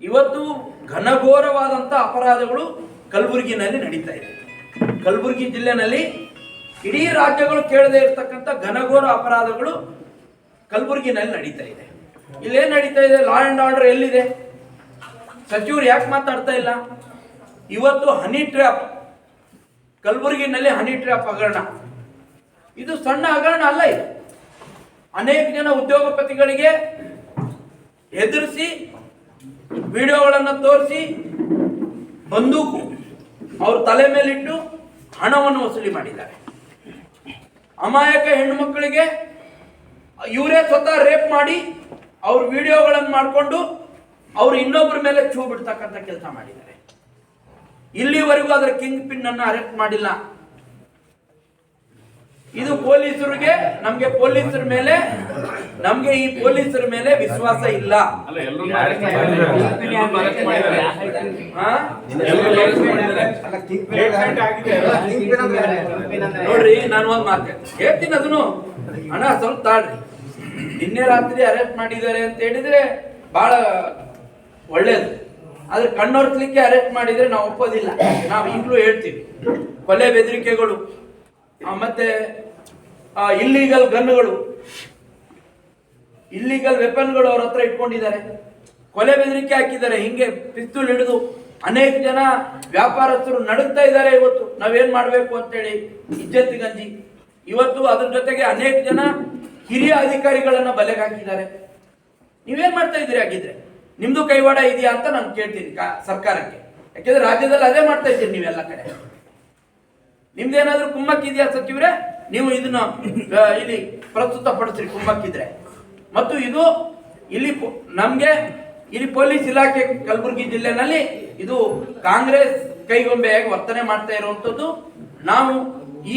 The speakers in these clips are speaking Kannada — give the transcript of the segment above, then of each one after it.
ಇವತ್ತು ಘನಘೋರವಾದಂಥ ಅಪರಾಧಗಳು ಕಲಬುರಗಿನಲ್ಲಿ ನಡೀತಾ ಇದೆ. ಕಲಬುರಗಿ ಜಿಲ್ಲೆನಲ್ಲಿ ಇಡೀ ರಾಜ್ಯಗಳು ಕೇಳದೇ ಇರತಕ್ಕಂಥ ಘನಘೋರ ಅಪರಾಧಗಳು ಕಲಬುರಗಿನಲ್ಲಿ ನಡೀತಾ ಇದೆ. ಇಲ್ಲೇನು ನಡೀತಾ ಇದೆ? ಲಾ ಅಂಡ್ ಆರ್ಡರ್ ಎಲ್ಲಿದೆ? ಸಚಿವರು ಯಾಕೆ ಮಾತಾಡ್ತಾ ಇಲ್ಲ? ಇವತ್ತು ಹನಿ ಟ್ರ್ಯಾಪ್, ಕಲಬುರಗಿನಲ್ಲಿ ಹನಿ ಟ್ರ್ಯಾಪ್ ಹಗರಣ, ಇದು ಸಣ್ಣ ಹಗರಣ ಅಲ್ಲ. ಇದು ಅನೇಕ ಜನ ಉದ್ಯೋಗಪತಿಗಳಿಗೆ ಎದುರಿಸಿ ವಿಡಿಯೋಗಳನ್ನು ತೋರಿಸಿ ಬಂದೂಕು ಅವ್ರ ತಲೆ ಮೇಲಿಟ್ಟು ಹಣವನ್ನು ವಸೂಲಿ ಮಾಡಿದ್ದಾರೆ. ಅಮಾಯಕ ಹೆಣ್ಣು ಮಕ್ಕಳಿಗೆ ಇವರೇ ಸ್ವತಃ ರೇಪ್ ಮಾಡಿ ಅವ್ರ ವಿಡಿಯೋಗಳನ್ನು ಮಾಡಿಕೊಂಡು ಅವರು ಇನ್ನೊಬ್ಬರ ಮೇಲೆ ಛೂ ಬಿಡ್ತಕ್ಕಂಥ ಕೆಲಸ ಮಾಡಿದ್ದಾರೆ. ಇಲ್ಲಿವರೆಗೂ ಅದರ ಕಿಂಗ್ ಪಿನ್ ಅನ್ನು ಅರೆಸ್ಟ್ ಮಾಡಿಲ್ಲ. ಇದು ಪೊಲೀಸರಿಗೆ, ನಮ್ಗೆ ಈ ಪೊಲೀಸರ ಮೇಲೆ ವಿಶ್ವಾಸ ಇಲ್ಲ. ನೋಡ್ರಿ, ನಾನು ಒಂದ್ ಮಾತು ಹೇಳ್ತೀನಿ, ಅದನ್ನು ಅಣ್ಣ ಸ್ವಲ್ಪ ತಾಳ್ರಿ. ನಿನ್ನೆ ರಾತ್ರಿ ಅರೆಸ್ಟ್ ಮಾಡಿದ್ದಾರೆ ಅಂತ ಹೇಳಿದ್ರೆ ಬಹಳ ಒಳ್ಳೇದು. ಆದ್ರೆ ಕಣ್ಣೊರ್ಸ್ಲಿಕ್ಕೆ ಅರೆಸ್ಟ್ ಮಾಡಿದ್ರೆ ನಾವು ಒಪ್ಪೋದಿಲ್ಲ. ನಾವು ಈಗಲೂ ಹೇಳ್ತೀವಿ, ಕೊಲೆ ಬೆದರಿಕೆಗಳು ಮತ್ತೆ ಇಲ್ಲೀಗಲ್ ಗನ್ಗಳು, ಇಲ್ಲೀಗಲ್ ವೆಪನ್ಗಳು ಅವ್ರ ಹತ್ರ ಇಟ್ಕೊಂಡಿದ್ದಾರೆ, ಕೊಲೆ ಬೆದರಿಕೆ ಹಾಕಿದ್ದಾರೆ. ಹಿಂಗೆ ಪಿಸ್ತೂಲ್ ಹಿಡಿದು ಅನೇಕ ಜನ ವ್ಯಾಪಾರಸ್ಥರು ನಡುಗ್ತಾ ಇದ್ದಾರೆ. ಇವತ್ತು ನಾವೇನ್ ಮಾಡ್ಬೇಕು ಅಂತೇಳಿ ಇಜ್ಜತ್ತಿಗಂಜಿ. ಇವತ್ತು ಅದ್ರ ಜೊತೆಗೆ ಅನೇಕ ಜನ ಹಿರಿಯ ಅಧಿಕಾರಿಗಳನ್ನ ಬಲೆಗೆ ಹಾಕಿದ್ದಾರೆ. ನೀವೇನ್ ಮಾಡ್ತಾ ಇದ್ದೀರಿ? ಆಗಿದ್ರೆ ನಿಮ್ದು ಕೈವಾಡ ಇದೆಯಾ ಅಂತ ನಾನು ಕೇಳ್ತೀನಿ ಸರ್ಕಾರಕ್ಕೆ. ಯಾಕೆಂದ್ರೆ ರಾಜ್ಯದಲ್ಲಿ ಅದೇ ಮಾಡ್ತಾ ಇದ್ದೀರಿ ನೀವೆಲ್ಲ ಕಡೆ. ನಿಮ್ದೇನಾದ್ರೂ ಕುಮ್ಮಕ್ಕಿದೆಯಾ ಸಚಿವರೇ? ನೀವು ಇದನ್ನ ಇಲ್ಲಿ ಪ್ರಸ್ತುತ ಪಡಿಸ್ರಿ ಕುಮ್ಮಕ್ಕಿದ್ರೆ. ಮತ್ತು ಇದು ಇಲ್ಲಿ ಪೊಲೀಸ್ ಇಲಾಖೆ ಕಲಬುರಗಿ ಜಿಲ್ಲೆನಲ್ಲಿ ಇದು ಕಾಂಗ್ರೆಸ್ ಕೈಗೊಂಬೆಯಾಗಿ ವರ್ತನೆ ಮಾಡ್ತಾ ಇರುವಂತದ್ದು. ನಾವು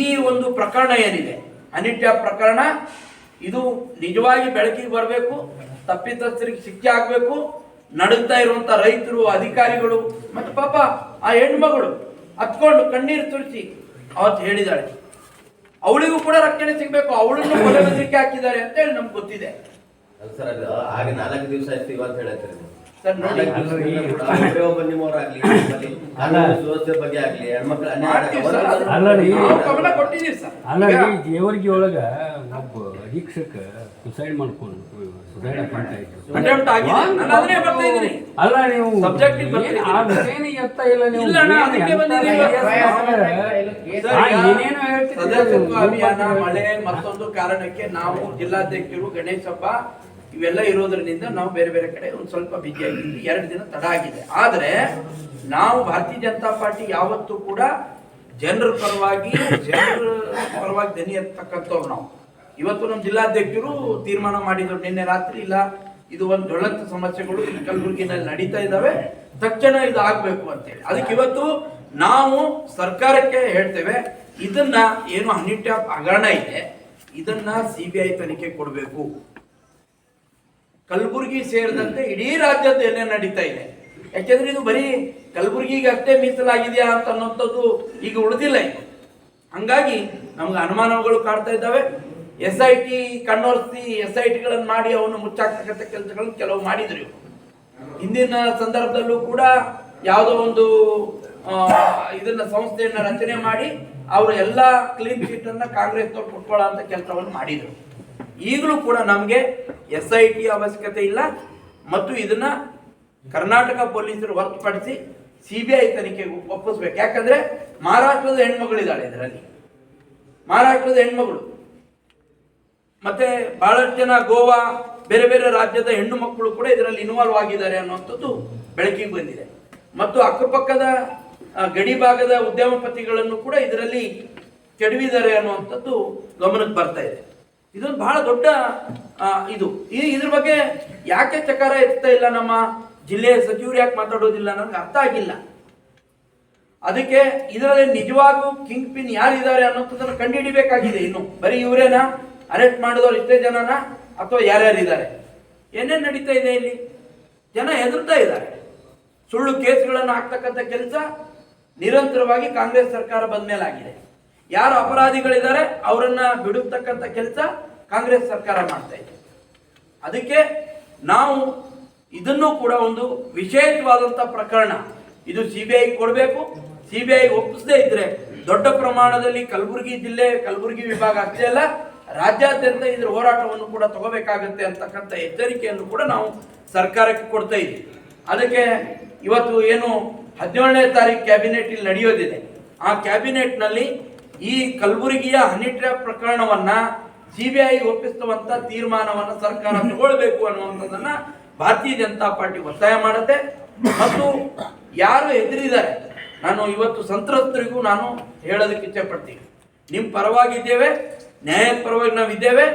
ಈ ಒಂದು ಪ್ರಕರಣ ಏನಿದೆ, ಹನಿ ಟ್ರ್ಯಾಪ್ ಪ್ರಕರಣ, ಇದು ನಿಜವಾಗಿ ಬೆಳಕಿಗೆ ಬರಬೇಕು, ತಪ್ಪಿತಸ್ಥರಿಗೆ ಶಿಕ್ಷೆ ಆಗ್ಬೇಕು. ನಡುತ್ತಾ ಇರುವಂತ ರೈತರು, ಅಧಿಕಾರಿಗಳು ಮತ್ತು ಪಾಪ ಆ ಹೆಣ್ಮಗಳು ಹತ್ಕೊಂಡು ಕಣ್ಣೀರು ತುರಿಸಿ ಅವತ್ತು ಹೇಳಿದಾಳೆ, ಅವಳಿಗೂ ಕೂಡ ರಕ್ಷಣೆ ಸಿಗ್ಬೇಕು, ಅವಳನ್ನು ಕೊಲೆ ಬೆದರಿಕೆ ಹಾಕಿದ್ದಾರೆ ಅಂತ ಹೇಳಿ ನಮ್ಗೆ ಗೊತ್ತಿದೆ. ಸರ್ ಅದು ಆಗ 4 ದಿವಸ ಆಯ್ತು ಅಂತ ಹೇಳ್ತಾರೆ ಸರ್. ನೋಡಿ, ಕೊಟ್ಟಿದ್ದೀವಿ ಸರ್. ಅಲ್ಲ, ಜೇವರ್ಗಿ ಒಳಗ ಒಬ್ಬ ಅಧೀಕ್ಷಕ ಸುಸೈಡ್ ಮಾಡ್ಕೊಂಡು ಅಟೆಂಪ್ಟ್ ಆಗಿದೆ. ನಾನು ಅದನ್ನೇ ಬರ್ತಾ ಇದ್ದೀನಿ. ಅಲ್ಲ, ನೀವು ಸಬ್ಜೆಕ್ಟಿವ್ ಎತ್ತ ಇಲ್ಲ ನೀವು. ಸದಸ್ಯತ್ವ ಅಭಿಯಾನ, ಮಳೆ, ಮತ್ತೊಂದು ಕಾರಣಕ್ಕೆ ನಾವು ಜಿಲ್ಲಾಧ್ಯಕ್ಷರು, ಗಣೇಶ್ ಹಬ್ಬ ಇವೆಲ್ಲ ಇರೋದ್ರಿಂದ ನಾವು ಬೇರೆ ಬೇರೆ ಕಡೆ ಒಂದು ಸ್ವಲ್ಪ ಬಿಜಿ ಆಗಿದ್ವಿ. 2 ದಿನ ತಡ ಆಗಿದೆ. ಆದರೆ ನಾವು ಭಾರತೀಯ ಜನತಾ ಪಾರ್ಟಿ ಯಾವತ್ತೂ ಕೂಡ ಜನರ ಪರವಾಗಿ ದನಿ ಎತ್ತಕ್ಕಂಥವ್ರು ನಾವು. ಇವತ್ತು ನಮ್ಮ ಜಿಲ್ಲಾಧ್ಯಕ್ಷರು ತೀರ್ಮಾನ ಮಾಡಿದ್ರು ನಿನ್ನೆ ರಾತ್ರಿ, ಇಲ್ಲ ಇದು ಒಂದು ಜ್ವಲಂತ ಸಮಸ್ಯೆಗಳು ಕಲಬುರಗಿನಲ್ಲಿ ನಡೀತಾ ಇದ್ದಾವೆ, ತಕ್ಷಣ ಇದು ಆಗ್ಬೇಕು ಅಂತೇಳಿ. ಅದಕ್ಕೆ ಇವತ್ತು ನಾವು ಸರ್ಕಾರಕ್ಕೆ ಹೇಳ್ತೇವೆ, ಇದನ್ನ ಏನು ಹನಿ ಟ್ರ್ಯಾಪ್ ಹಗರಣ ಇದೆ, ಇದನ್ನ CBI ತನಿಖೆ ಕೊಡಬೇಕು. ಕಲಬುರಗಿ ಸೇರಿದಂತೆ ಇಡೀ ರಾಜ್ಯದ ಏನೇ ನಡೀತಾ ಇದೆ. ಯಾಕೆಂದ್ರೆ ಇದು ಬರೀ ಕಲಬುರಗಿಗೆ ಅಷ್ಟೇ ಮೀಸಲಾಗಿದೆಯಾ ಅಂತ ಅನ್ನೋಂಥದ್ದು ಈಗ ಉಳಿದಿಲ್ಲ. ಹಂಗಾಗಿ ನಮ್ಗೆ ಅನುಮಾನಗಳು ಕಾಡ್ತಾ ಇದ್ದಾವೆ. SIT ಕಣ್ಣೊರ್ಸಿ SITಗಳನ್ನು ಮಾಡಿ ಅವನು ಮುಚ್ಚಾಕ್ತಕ್ಕಂಥ ಕೆಲಸಗಳನ್ನು ಕೆಲವು ಮಾಡಿದ್ರು. ಹಿಂದಿನ ಸಂದರ್ಭದಲ್ಲೂ ಕೂಡ ಯಾವುದೋ ಒಂದು ಇದನ್ನ ಸಂಸ್ಥೆಯನ್ನ ರಚನೆ ಮಾಡಿ ಅವರು ಎಲ್ಲ ಕ್ಲೀನ್ ಚೀಟ್ ಅನ್ನ ಕಾಂಗ್ರೆಸ್ನವ್ರು ಕೊಟ್ಕೊಳ್ಳೋ ಅಂತ ಕೆಲಸವನ್ನು ಮಾಡಿದ್ರು. ಈಗಲೂ ಕೂಡ ನಮಗೆ SIT ಅವಶ್ಯಕತೆ ಇಲ್ಲ. ಮತ್ತು ಇದನ್ನ ಕರ್ನಾಟಕ ಪೊಲೀಸರು ಹೊರತುಪಡಿಸಿ CBI ತನಿಖೆಗೆ ಒಪ್ಪಿಸ್ಬೇಕು. ಯಾಕಂದ್ರೆ ಮಹಾರಾಷ್ಟ್ರದ ಹೆಣ್ಮಗಳಿದ್ದಾಳೆ ಇದರಲ್ಲಿ, ಮಹಾರಾಷ್ಟ್ರದ ಹೆಣ್ಮಗಳು, ಮತ್ತೆ ಬಹಳಷ್ಟು ಜನ ಗೋವಾ, ಬೇರೆ ಬೇರೆ ರಾಜ್ಯದ ಹೆಣ್ಣು ಮಕ್ಕಳು ಕೂಡ ಇದರಲ್ಲಿ ಇನ್ವಾಲ್ವ್ ಆಗಿದ್ದಾರೆ ಅನ್ನುವಂಥದ್ದು ಬೆಳಕಿಗೆ ಬಂದಿದೆ. ಮತ್ತು ಅಕ್ಕಪಕ್ಕದ ಗಡಿ ಭಾಗದ ಉದ್ಯಮಪತಿಗಳನ್ನು ಕೂಡ ಇದರಲ್ಲಿ ಕೆಡವಿದ್ದಾರೆ ಅನ್ನುವಂಥದ್ದು ಗಮನಕ್ಕೆ ಬರ್ತಾ ಇದೆ. ಇದೊಂದು ಬಹಳ ದೊಡ್ಡ ಇದ್ರ ಬಗ್ಗೆ ಯಾಕೆ ಚಕಾರ ಎತ್ತಾ ಇಲ್ಲ ನಮ್ಮ ಜಿಲ್ಲೆಯ ಸಚಿವರು, ಯಾಕೆ ಮಾತಾಡೋದಿಲ್ಲ ನನಗೆ ಅರ್ಥ ಆಗಿಲ್ಲ. ಅದಕ್ಕೆ ಇದರಲ್ಲಿ ನಿಜವಾಗೂ ಕಿಂಗ್ ಪಿನ್ ಯಾರಿದ್ದಾರೆ ಅನ್ನೋದನ್ನು ಕಂಡುಹಿಡಿಬೇಕಾಗಿದೆ. ಇನ್ನು ಬರೀ ಇವರೇನಾ ಅರೆಸ್ಟ್ ಮಾಡಿದವರು, ಇಷ್ಟೇ ಜನನ, ಅಥವಾ ಯಾರ್ಯಾರಿದ್ದಾರೆ, ಏನೇನು ನಡೀತಾ ಇದೆ ಇಲ್ಲಿ? ಜನ ಹೆದರ್ತಾ ಇದ್ದಾರೆ. ಸುಳ್ಳು ಕೇಸ್ಗಳನ್ನು ಹಾಕ್ತಕ್ಕಂಥ ಕೆಲಸ ನಿರಂತರವಾಗಿ ಕಾಂಗ್ರೆಸ್ ಸರ್ಕಾರ ಬಂದ ಮೇಲೆ ಆಗಿದೆ. ಯಾರು ಅಪರಾಧಿಗಳಿದ್ದಾರೆ ಅವರನ್ನ ಬಿಡುತ್ತಕ್ಕಂಥ ಕೆಲಸ ಕಾಂಗ್ರೆಸ್ ಸರ್ಕಾರ ಮಾಡ್ತಾ ಇದೆ. ಅದಕ್ಕೆ ನಾವು ಇದನ್ನು ಕೂಡ ಒಂದು ವಿಶೇಷವಾದಂಥ ಪ್ರಕರಣ. ಇದು CBI ಕೊಡಬೇಕು. CBI ಒಪ್ಪಿಸದೇ ಇದ್ರೆ ದೊಡ್ಡ ಪ್ರಮಾಣದಲ್ಲಿ ಕಲಬುರಗಿ ಜಿಲ್ಲೆ, ಕಲಬುರಗಿ ವಿಭಾಗ ಅಷ್ಟೇ ಅಲ್ಲ, ರಾಜ್ಯಾದ್ಯಂತ ಇದರ ಹೋರಾಟವನ್ನು ಕೂಡ ತಗೋಬೇಕಾಗುತ್ತೆ ಅಂತಕ್ಕಂಥ ಎಚ್ಚರಿಕೆಯನ್ನು ಕೂಡ ನಾವು ಸರ್ಕಾರಕ್ಕೆ ಕೊಡ್ತಾ ಇದ್ದೀವಿ. ಅದಕ್ಕೆ ಇವತ್ತು ಏನು 17ನೇ ತಾರೀಕು ಕ್ಯಾಬಿನೆಟ್ ಇಲ್ಲಿ ನಡೆಯೋದಿದೆ, ಆ ಕ್ಯಾಬಿನೆಟ್ನಲ್ಲಿ ಈ ಕಲಬುರಗಿಯ ಹನಿ ಟ್ರ್ಯಾಪ್ ಪ್ರಕರಣವನ್ನ CBI ಒಪ್ಪಿಸುವಂತ ತೀರ್ಮಾನವನ್ನು ಸರ್ಕಾರ ತಗೊಳ್ಬೇಕು ಅನ್ನುವಂಥದ್ದನ್ನ ಭಾರತೀಯ ಜನತಾ ಪಾರ್ಟಿ ಒತ್ತಾಯ ಮಾಡುತ್ತೆ. ಮತ್ತು ಯಾರು ಎದುರಿದ್ದಾರೆ, ನಾನು ಇವತ್ತು ಸಂತ್ರಸ್ತರಿಗೂ ನಾನು ಹೇಳೋದಕ್ಕೆ ಇಚ್ಛೆ ಪಡ್ತೀನಿ, ನಿಮ್ಮ ಪರವಾಗಿದ್ದೇವೆ, ನ್ಯಾಯದ ಪರವಾಗಿ ನಾವಿದ್ದೇವೆ.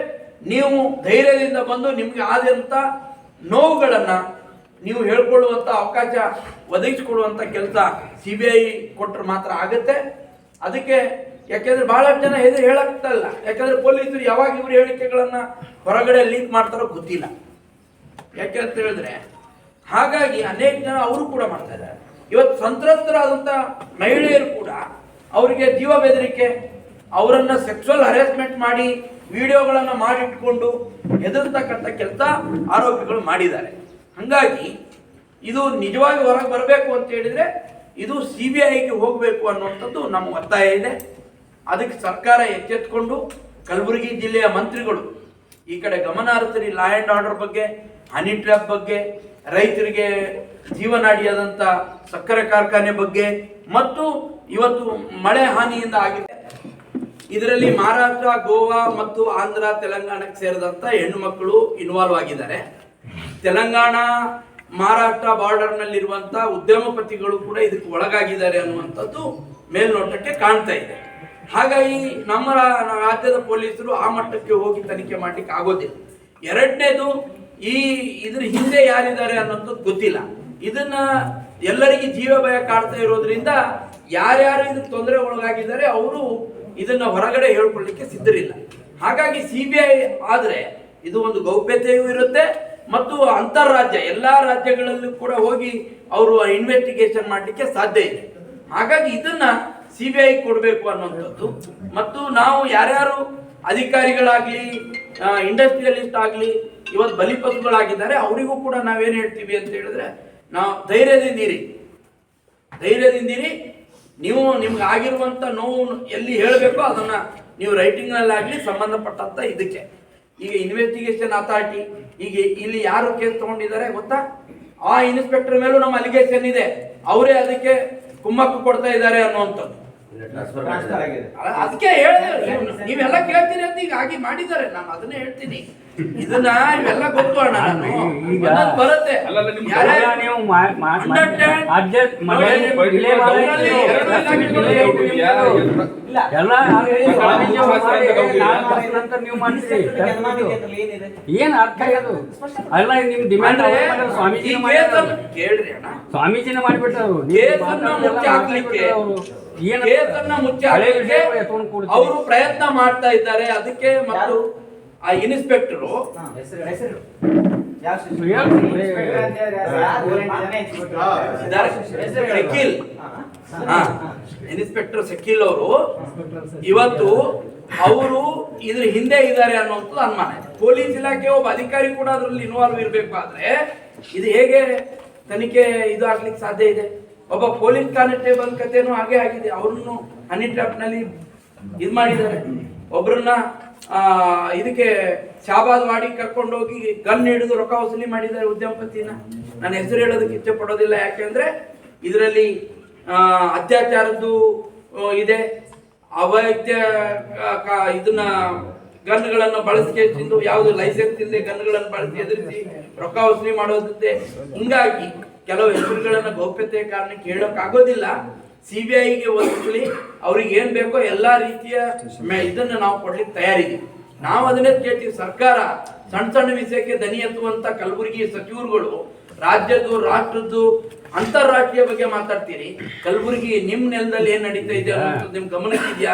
ನೀವು ಧೈರ್ಯದಿಂದ ಬಂದು ನಿಮ್ಗೆ ಆದಂಥ ನೋವುಗಳನ್ನು ನೀವು ಹೇಳ್ಕೊಳ್ಳುವಂಥ ಅವಕಾಶ ಒದಗಿಸಿಕೊಡುವಂಥ ಕೆಲಸ CBI ಕೊಟ್ಟರೆ ಮಾತ್ರ ಆಗುತ್ತೆ. ಅದಕ್ಕೆ ಯಾಕೆಂದ್ರೆ ಬಹಳಷ್ಟು ಜನ ಹೆದರಿ ಹೇಳಕ್ತಾ ಇಲ್ಲ, ಯಾಕಂದ್ರೆ ಪೊಲೀಸರು ಯಾವಾಗ ಇವ್ರ ಹೇಳಿಕೆಗಳನ್ನ ಹೊರಗಡೆ ಲೀಕ್ ಮಾಡ್ತಾರೋ ಗೊತ್ತಿಲ್ಲ. ಯಾಕೆ ಅಂತ ಹೇಳಿದ್ರೆ ಹಾಗಾಗಿ ಅನೇಕ ಜನ ಅವರು ಕೂಡ ಮಾಡ್ತಾ ಇದ್ದಾರೆ. ಇವತ್ತು ಸಂತ್ರಸ್ತರಾದಂಥ ಮಹಿಳೆಯರು ಕೂಡ ಅವರಿಗೆ ಜೀವ ಬೆದರಿಕೆ, ಅವರನ್ನ ಸೆಕ್ಸುವಲ್ ಹರಾಸ್ಮೆಂಟ್ ಮಾಡಿ ವಿಡಿಯೋಗಳನ್ನು ಮಾಡಿಟ್ಕೊಂಡು ಹೆದರ್ತಕ್ಕಂಥ ಕೆಲಸ ಆರೋಪಿಗಳು ಮಾಡಿದ್ದಾರೆ. ಹಾಗಾಗಿ ಇದು ನಿಜವಾಗಿ ಹೊರಗೆ ಬರಬೇಕು ಅಂತ ಹೇಳಿದ್ರೆ ಇದು CBIಗೆ ಹೋಗಬೇಕು ಅನ್ನುವಂಥದ್ದು ನಮ್ಮ ಒತ್ತಾಯ ಇದೆ. ಅದಕ್ಕೆ ಸರ್ಕಾರ ಎಚ್ಚೆತ್ತುಕೊಂಡು ಕಲಬುರಗಿ ಜಿಲ್ಲೆಯ ಮಂತ್ರಿಗಳು ಈ ಕಡೆ ಗಮನ ಹರಿಸಿ ಲಾ ಆ್ಯಂಡ್ ಆರ್ಡರ್ ಬಗ್ಗೆ, ಹನಿ ಟ್ರ್ಯಾಪ್ ಬಗ್ಗೆ, ರೈತರಿಗೆ ಜೀವನಾಡಿಯಾದಂಥ ಸಕ್ಕರೆ ಕಾರ್ಖಾನೆ ಬಗ್ಗೆ, ಮತ್ತು ಇವತ್ತು ಮಳೆ ಹಾನಿಯಿಂದ ಆಗಿದೆ, ಇದರಲ್ಲಿ ಮಹಾರಾಷ್ಟ್ರ, ಗೋವಾ ಮತ್ತು ಆಂಧ್ರ, ತೆಲಂಗಾಣಕ್ಕೆ ಸೇರಿದಂಥ ಹೆಣ್ಣು ಮಕ್ಕಳು ಇನ್ವಾಲ್ವ್ ಆಗಿದ್ದಾರೆ. ತೆಲಂಗಾಣ ಮಹಾರಾಷ್ಟ್ರ ಬಾರ್ಡರ್ನಲ್ಲಿರುವಂಥ ಉದ್ಯಮಪತಿಗಳು ಕೂಡ ಇದಕ್ಕೆ ಒಳಗಾಗಿದ್ದಾರೆ ಅನ್ನುವಂಥದ್ದು ಮೇಲ್ನೋಟಕ್ಕೆ ಕಾಣ್ತಾ ಇದೆ. ಹಾಗಾಗಿ ನಮ್ಮ ರಾಜ್ಯದ ಪೊಲೀಸರು ಆ ಮಟ್ಟಕ್ಕೆ ಹೋಗಿ ತನಿಖೆ ಮಾಡ್ಲಿಕ್ಕೆ ಆಗೋದಿಲ್ಲ. ಎರಡನೇದು, ಇದ್ರ ಹಿಂದೆ ಯಾರಿದ್ದಾರೆ ಅನ್ನೋಂಥದ್ದು ಗೊತ್ತಿಲ್ಲ. ಇದನ್ನ ಎಲ್ಲರಿಗೆ ಜೀವ ಭಯ ಕಾಡ್ತಾ ಇರೋದ್ರಿಂದ ಯಾರ್ಯಾರು ಇದಕ್ಕೆ ತೊಂದರೆ ಒಳಗಾಗಿದ್ದಾರೆ ಅವರು ಇದನ್ನ ಹೊರಗಡೆ ಹೇಳ್ಕೊಳ್ಳಿಕ್ಕೆ ಸಿದ್ಧರಿಲ್ಲ. ಹಾಗಾಗಿ CBI ಆದ್ರೆ ಇದು ಒಂದು ಗೌಪ್ಯತೆಯೂ ಇರುತ್ತೆ ಮತ್ತು ಅಂತಾರಾಜ್ಯ ಎಲ್ಲಾ ರಾಜ್ಯಗಳಲ್ಲೂ ಕೂಡ ಹೋಗಿ ಅವರು ಇನ್ವೆಸ್ಟಿಗೇಷನ್ ಮಾಡಲಿಕ್ಕೆ ಸಾಧ್ಯ ಇದೆ. ಹಾಗಾಗಿ ಇದನ್ನ CBI ಕೊಡಬೇಕು ಅನ್ನೋಂಥದ್ದು. ಮತ್ತು ನಾವು ಯಾರ್ಯಾರು ಅಧಿಕಾರಿಗಳಾಗ್ಲಿ, ಇಂಡಸ್ಟ್ರಿಯಲಿಸ್ಟ್ ಆಗಲಿ ಇವತ್ತು ಬಲಿಪಶುಗಳಾಗಿದ್ದಾರೆ ಅವರಿಗೂ ಕೂಡ ನಾವೇನು ಹೇಳ್ತೀವಿ ಅಂತ ಹೇಳಿದ್ರೆ, ನಾವು ಧೈರ್ಯದಿಂದಿರಿ. ನೀವು ನಿಮ್ಗೆ ಆಗಿರುವಂಥ ನೋವು ಎಲ್ಲಿ ಹೇಳಬೇಕೋ ಅದನ್ನ ನೀವು ರೈಟಿಂಗ್ನಲ್ಲಾಗಲಿ ಸಂಬಂಧಪಟ್ಟಂತ ಇದಕ್ಕೆ. ಈಗ ಇನ್ವೆಸ್ಟಿಗೇಷನ್ ಅಥಾರಿಟಿ ಈಗ ಇಲ್ಲಿ ಯಾರು ಕೇಸ್ ತಗೊಂಡಿದ್ದಾರೆ ಗೊತ್ತಾ, ಆ ಇನ್ಸ್ಪೆಕ್ಟರ್ ಮೇಲೂ ನಮ್ಮ ಅಲಿಗೇಷನ್ ಇದೆ, ಅವರೇ ಅದಕ್ಕೆ ಕುಮ್ಮಕ್ಕು ಕೊಡ್ತಾ ಇದ್ದಾರೆ ಅನ್ನುವಂಥದ್ದು. ಅದಕ್ಕೆ ನೀವೆಲ್ಲ ಕೇಳ್ತೀರಿ ಅಂತ ಈಗ ಆಗಿ ಮಾಡಿದ್ದಾರೆ, ನಾನು ಅದನ್ನೇ ಹೇಳ್ತೀನಿ. ಇದನ್ನ ಇವೆಲ್ಲ ಗೊತ್ತು ಅಣ್ಣ, ನಾನು ಬರುತ್ತೆ ಏನ್ ಅರ್ಥ ಅದು ಅಲ್ಲ. ನಿಮ್ ಡಿಮ್ಯಾಂಡ್ ಕೇಳ್ರಿ ಅಣ್ಣ, ಸ್ವಾಮೀಜಿನ ಮಾಡಿಬಿಟ್ಟರು. ಅವರು ಪ್ರಯತ್ನ ಮಾಡ್ತಾ ಇದ್ದಾರೆ ಅದಕ್ಕೆ. ಮತ್ತು ಆ ಇನ್ಸ್ಪೆಕ್ಟರು ಇನ್ಸ್ಪೆಕ್ಟರ್ ಶಕೀಲ್ ಅವರು ಇವತ್ತು ಅವರು ಇದ್ರ ಹಿಂದೆ ಇದ್ದಾರೆ ಅನ್ನೋದು ಅನುಮಾನ ಇದೆ. ಪೊಲೀಸ್ ಇಲಾಖೆ ಒಬ್ಬ ಅಧಿಕಾರಿ ಕೂಡ ಅದರಲ್ಲಿ ಇನ್ವಾಲ್ವ್ ಇರಬೇಕಾದ್ರೆ ಇದು ಹೇಗೆ ತನಿಖೆ ಇದು ಆಗ್ಲಿಕ್ಕೆ ಸಾಧ್ಯ ಇದೆ? ಒಬ್ಬ ಪೊಲೀಸ್ ಕಾನ್ಸ್ಟೇಬಲ್ ಕಥೆನೂ ಹಾಗೆ ಆಗಿದೆ. ಅವ್ರನ್ನು ಹನಿ ಟ್ರ್ಯಾಪ್ ನಲ್ಲಿ ಇದು ಮಾಡಿದ್ದಾರೆ. ಒಬ್ರನ್ನ ಇದಕ್ಕೆ ಶಾಬಾದ್ ಮಾಡಿ ಕರ್ಕೊಂಡೋಗಿ ಗನ್ ಹಿಡಿದು ರೊಕ್ಕ ವಸೂಲಿ ಮಾಡಿದ್ದಾರೆ ಉದ್ಯಮಪತಿನ. ನಾನು ಹೆಸರು ಹೇಳೋದಕ್ಕೆ ಇಚ್ಛೆ ಪಡೋದಿಲ್ಲ, ಯಾಕೆಂದ್ರೆ ಇದರಲ್ಲಿ ಅತ್ಯಾಚಾರದ್ದು ಇದೆ, ಅವೈದ್ಯ ಇದನ್ನ ಗನ್ಗಳನ್ನು ಬಳಸಿಕೊಂಡು ಯಾವುದು ಲೈಸೆನ್ಸ್ ಇಲ್ಲದೆ ಗನ್ಗಳನ್ನು ಬಳಸಿ ಎದುರಿಸಿ ರೊಕ್ಕ ವಸೂಲಿ ಮಾಡೋದಿದೆ. ಹಿಂಗಾಗಿ ಕೆಲವು ಹೆಸರುಗಳನ್ನ ಗೌಪ್ಯತೆ ಕಾರಣಕ್ಕೆ ಹೇಳೋಕ್ಕಾಗೋದಿಲ್ಲ. CBIಗೆ ಒದಗಿಸಲಿ, ಅವ್ರಿಗೆ ಏನ್ ಬೇಕೋ ಎಲ್ಲಾ ರೀತಿಯ ಇದನ್ನ ನಾವು ಕೊಡ್ಲಿಕ್ಕೆ ತಯಾರಿದ್ದೀವಿ. ನಾವು ಅದನ್ನೇ ಕೇಳ್ತೀವಿ. ಸರ್ಕಾರ ಸಣ್ಣ ಸಣ್ಣ ವಿಷಯಕ್ಕೆ ದನಿ ಎತ್ತುವಂತ ಕಲಬುರಗಿ ಸಚಿವರುಗಳು ರಾಜ್ಯದ್ದು, ರಾಷ್ಟ್ರದ್ದು, ಅಂತಾರಾಷ್ಟ್ರೀಯ ಬಗ್ಗೆ ಮಾತಾಡ್ತೀರಿ. ಕಲಬುರಗಿ ನಿಮ್ ನೆಲದಲ್ಲಿ ಏನ್ ನಡೀತಾ ಇದೆ ಅನ್ನೋದು ನಿಮ್ ಗಮನಕ್ಕಿದೆಯಾ?